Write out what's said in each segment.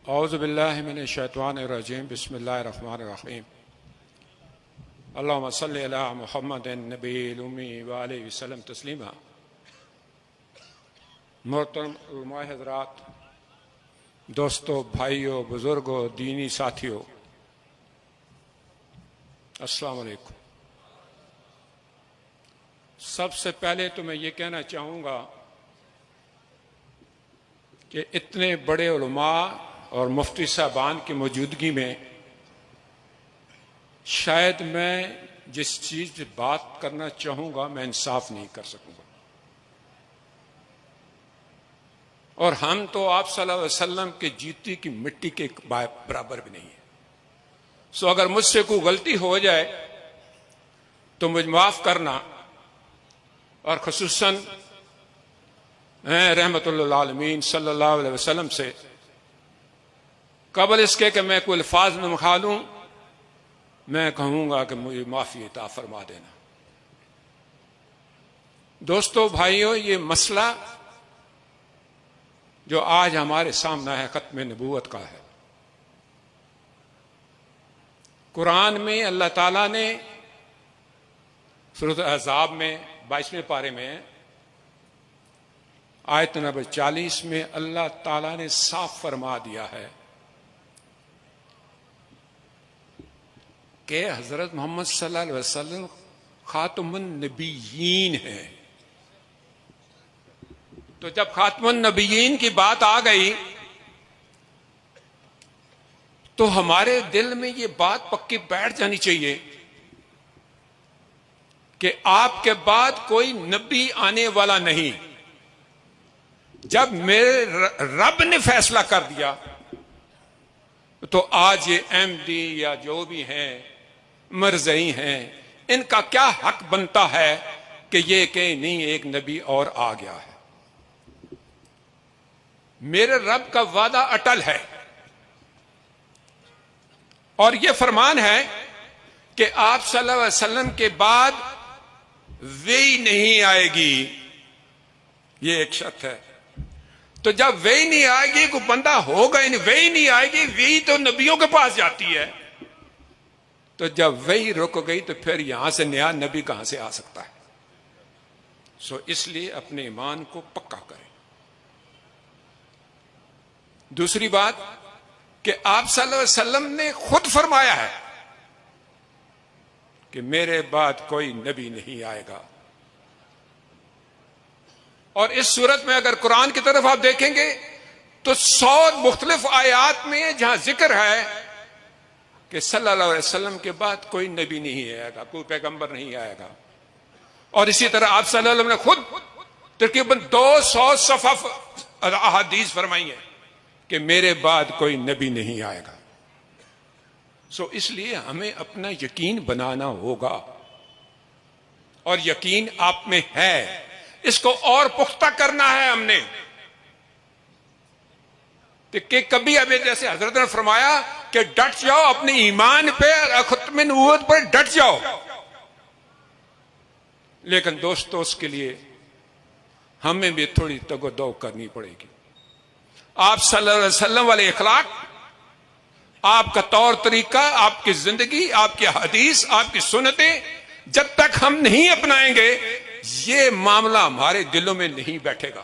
اعوذ باللہ من الشیطان الرجیم بسم اللہ الرحمن الرحیم اللہم صلی علی محمد النبی الامی وآلہ وسلم تسلیما۔ محترم علماء حضرات، دوستو، بھائیو، بزرگو، دینی ساتھیو، السلام علیکم۔ سب سے پہلے تو میں یہ کہنا چاہوں گا کہ اتنے بڑے علماء اور مفتی صاحبان کی موجودگی میں شاید میں جس چیز پہ بات کرنا چاہوں گا میں انصاف نہیں کر سکوں گا، اور ہم تو آپ صلی اللہ علیہ وسلم کے جیتی کی مٹی کے برابر بھی نہیں ہے۔ سو اگر مجھ سے کوئی غلطی ہو جائے تو مجھ معاف کرنا، اور خصوصاً رحمت اللہ عالمین صلی اللہ علیہ وسلم سے قبل اس کے کہ میں کوئی الفاظ میں مخالوں، میں کہوں گا کہ مجھے معافی عطا فرما دینا۔ دوستو، بھائیو، یہ مسئلہ جو آج ہمارے سامنے ہے ختم نبوت کا ہے۔ قرآن میں اللہ تعالیٰ نے سورۃ احزاب میں 22ویں پارے میں آیت نمبر 40 میں اللہ تعالیٰ نے صاف فرما دیا ہے کہ حضرت محمد صلی اللہ علیہ وسلم خاتم النبیین ہیں۔ تو جب خاتم النبیین کی بات آ گئی تو ہمارے دل میں یہ بات پکی بیٹھ جانی چاہیے کہ آپ کے بعد کوئی نبی آنے والا نہیں۔ جب میرے رب نے فیصلہ کر دیا تو آج یہ احمدی یا جو بھی ہیں، مرزئی ہیں، ان کا کیا حق بنتا ہے کہ یہ کہ نہیں ایک نبی اور آ گیا ہے۔ میرے رب کا وعدہ اٹل ہے، اور یہ فرمان ہے کہ آپ صلی اللہ علیہ وسلم کے بعد وہی نہیں آئے گی، یہ ایک شرط ہے۔ تو جب وہی نہیں آئے گی، کوئی بندہ ہوگا ہی نہیں، وہی نہیں آئے گی، وہی تو نبیوں کے پاس جاتی ہے۔ تو جب وہی رک گئی تو پھر یہاں سے نیا نبی کہاں سے آ سکتا ہے؟ سو اس لیے اپنے ایمان کو پکا کریں۔ دوسری بات کہ آپ صلی اللہ علیہ وسلم نے خود فرمایا ہے کہ میرے بعد کوئی نبی نہیں آئے گا، اور اس صورت میں اگر قرآن کی طرف آپ دیکھیں گے تو 100 مختلف آیات میں جہاں ذکر ہے کہ صلی اللہ علیہ وسلم کے بعد کوئی نبی نہیں آئے گا، کوئی پیغمبر نہیں آئے گا، اور اسی طرح آپ صلی اللہ علیہ وسلم نے خود تقریباً 200 صفحہ احادیث فرمائی ہیں کہ میرے بعد کوئی نبی نہیں آئے گا۔ سو اس لیے ہمیں اپنا یقین بنانا ہوگا، اور یقین آپ میں ہے، اس کو اور پختہ کرنا ہے ہم نے کہ کبھی ابھی جیسے حضرت نے فرمایا کہ ڈٹ جاؤ اپنے ایمان پہ، ختم نبوت پر ڈٹ جاؤ۔ لیکن دوستو، اس کے لیے ہمیں بھی تھوڑی تگ و دو کرنی پڑے گی۔ آپ صلی اللہ علیہ وسلم والے اخلاق، آپ کا طور طریقہ، آپ کی زندگی، آپ کی حدیث، آپ کی سنتیں جب تک ہم نہیں اپنائیں گے، یہ معاملہ ہمارے دلوں میں نہیں بیٹھے گا۔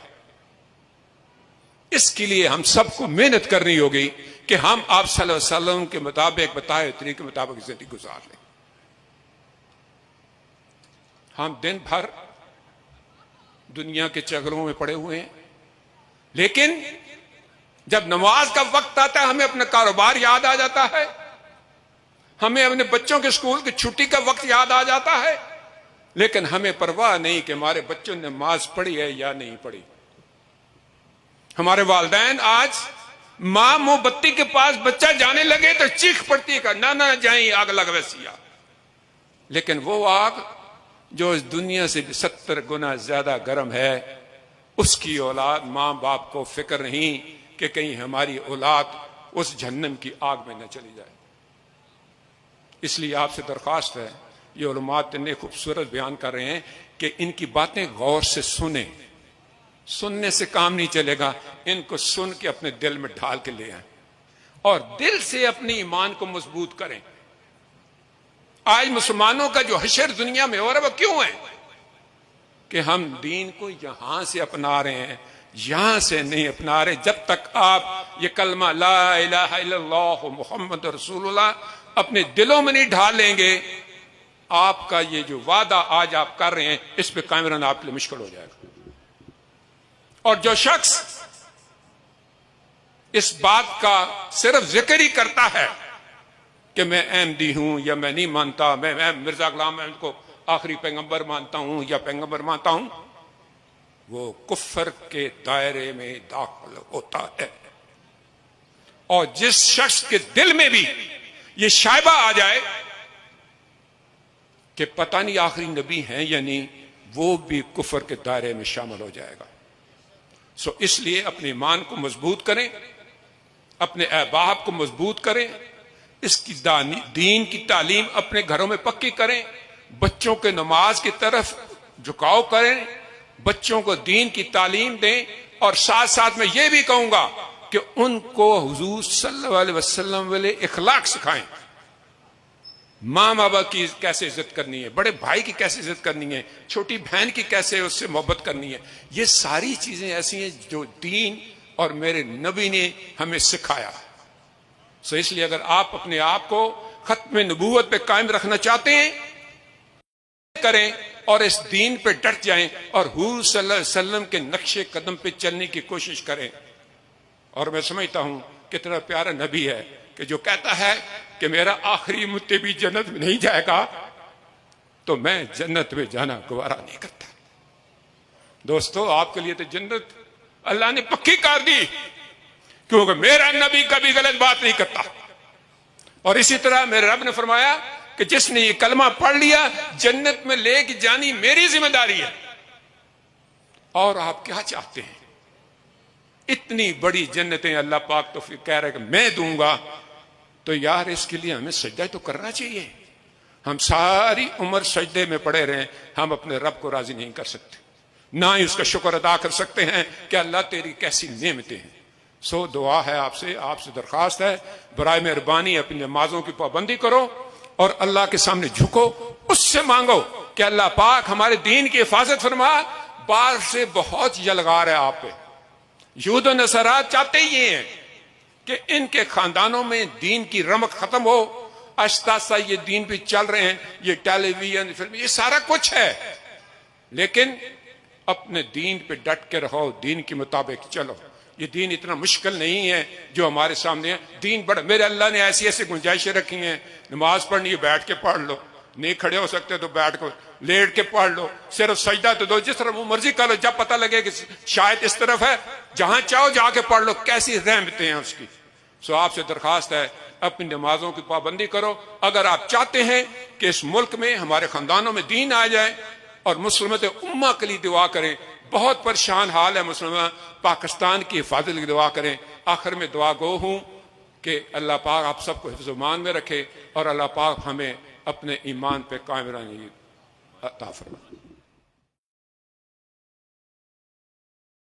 اس کے لیے ہم سب کو محنت کرنی ہوگی کہ ہم آپ صلی اللہ علیہ وسلم کے مطابق بتائے طریقے کے مطابق زندگی گزار لیں۔ ہم دن بھر دنیا کے چکروں میں پڑے ہوئے ہیں، لیکن جب نماز کا وقت آتا ہے ہمیں اپنا کاروبار یاد آ جاتا ہے، ہمیں اپنے بچوں کے اسکول کی چھٹی کا وقت یاد آ جاتا ہے، لیکن ہمیں پرواہ نہیں کہ ہمارے بچوں نے نماز پڑھی ہے یا نہیں پڑھی۔ ہمارے والدین آج ماں موم بتی کے پاس بچہ جانے لگے تو چیخ پڑتی ہے کہ نہ جائیں، آگ لگ ویسی آگ۔ لیکن وہ آگ جو اس دنیا سے 70 گنا زیادہ گرم ہے، اس کی اولاد، ماں باپ کو فکر نہیں کہ کہیں ہماری اولاد اس جہنم کی آگ میں نہ چلی جائے۔ اس لیے آپ سے درخواست ہے، یہ علماء اتنے خوبصورت بیان کر رہے ہیں کہ ان کی باتیں غور سے سنیں، سننے سے کام نہیں چلے گا، ان کو سن کے اپنے دل میں ڈھال کے لے آئیں۔ اور دل سے اپنے ایمان کو مضبوط کریں. آج مسلمانوں کا جو حشر دنیا میں ہو رہا ہے وہ کیوں ہے؟ کہ ہم دین کو یہاں سے اپنا رہے ہیں, یہاں سے نہیں اپنا رہے. جب تک آپ یہ کلمہ لا الہ الا اللہ محمد رسول اللہ اپنے دلوں میں نہیں ڈھال لیں گے, آپ کا یہ جو وعدہ آج آپ کر رہے ہیں اس پہ قائم رہنا آپ کے لیے مشکل ہو جائے گا. اور جو شخص اس بات کا صرف ذکر ہی کرتا ہے کہ میں احمدی ہوں یا میں نہیں مانتا, میں مرزا غلام احمد کو آخری پیغمبر مانتا ہوں یا پیغمبر مانتا ہوں, وہ کفر کے دائرے میں داخل ہوتا ہے. اور جس شخص کے دل میں بھی یہ شائبہ آ جائے کہ پتہ نہیں آخری نبی ہیں یا نہیں, وہ بھی کفر کے دائرے میں شامل ہو جائے گا. سو اس لیے اپنے ایمان کو مضبوط کریں, اپنے احباب کو مضبوط کریں, اس کی دین کی تعلیم اپنے گھروں میں پکی کریں, بچوں کے نماز کی طرف جھکاؤ کریں, بچوں کو دین کی تعلیم دیں, اور ساتھ ساتھ میں یہ بھی کہوں گا کہ ان کو حضور صلی اللہ علیہ وسلم والے اخلاق سکھائیں. ماں باپ کی کیسے عزت کرنی ہے, بڑے بھائی کی کیسے عزت کرنی ہے, چھوٹی بہن کی کیسے اس سے محبت کرنی ہے. یہ ساری چیزیں ایسی ہیں جو دین اور میرے نبی نے ہمیں سکھایا. سو اس لیے اگر آپ اپنے آپ کو ختم نبوت پہ قائم رکھنا چاہتے ہیں کریں اور اس دین پہ ڈٹ جائیں اور حضور صلی اللہ علیہ وسلم کے نقش قدم پہ چلنے کی کوشش کریں. اور میں سمجھتا ہوں کتنا پیارا نبی ہے کہ جو کہتا ہے کہ میرا آخری امتی بھی جنت میں نہیں جائے گا تو میں جنت میں جانا گوارا نہیں کرتا. دوستو آپ کے لیے تو جنت اللہ نے پکی کر دی, کیونکہ میرا نبی کبھی غلط بات نہیں کرتا. اور اسی طرح میرے رب نے فرمایا کہ جس نے یہ کلمہ پڑھ لیا جنت میں لے کے جانی میری ذمہ داری ہے. اور آپ کیا چاہتے ہیں؟ اتنی بڑی جنتیں اللہ پاک تو کہہ رہے کہ میں دوں گا, تو یار اس کے لیے ہمیں سجدہ تو کرنا چاہیے. ہم ساری عمر سجدے میں پڑے رہیں, ہم اپنے رب کو راضی نہیں کر سکتے, نہ ہی اس کا شکر ادا کر سکتے ہیں کہ اللہ تیری کیسی نعمتیں ہیں. سو دعا ہے آپ سے درخواست ہے, برائے مہربانی اپنی نمازوں کی پابندی کرو اور اللہ کے سامنے جھکو, اس سے مانگو کہ اللہ پاک ہمارے دین کی حفاظت فرما. باہر سے بہت یلغار ہے آپ پہ. یہود و نصارا چاہتے ہی یہ ہیں کہ ان کے خاندانوں میں دین کی رمق ختم ہو. آہستہ آہستہ یہ دین پہ چل رہے ہیں, یہ ٹیلی ویژن فلم یہ سارا کچھ ہے, لیکن اپنے دین پہ ڈٹ کے رہو, دین کے مطابق چلو. یہ دین اتنا مشکل نہیں ہے جو ہمارے سامنے ہے. دین بڑا, میرے اللہ نے ایسی ایسی گنجائشیں رکھی ہیں. نماز پڑھنی ہے بیٹھ کے پڑھ لو, نہیں کھڑے ہو سکتے تو بیٹھ کر لیٹ کے پڑھ لو, صرف سجدہ تو دو, جس طرح وہ مرضی کر لو. جب پتہ لگے کہ شاید اس طرف ہے, جہاں چاہو جا کے پڑھ لو. کیسی رحمتیں ہیں اس کی. سو آپ سے درخواست ہے اپنی نمازوں کی پابندی کرو. اگر آپ چاہتے ہیں کہ اس ملک میں ہمارے خاندانوں میں دین آ جائے, اور مسلمت امہ کے لیے دعا کریں. بہت پریشان حال ہے مسلمان, پاکستان کی حفاظت کی دعا کریں. آخر میں دعا گو ہوں کہ اللہ پاک آپ سب کو حفظ و امان میں رکھے, اور اللہ پاک ہمیں اپنے ایمان پہ قائم رہنے کی عطا فرمائے.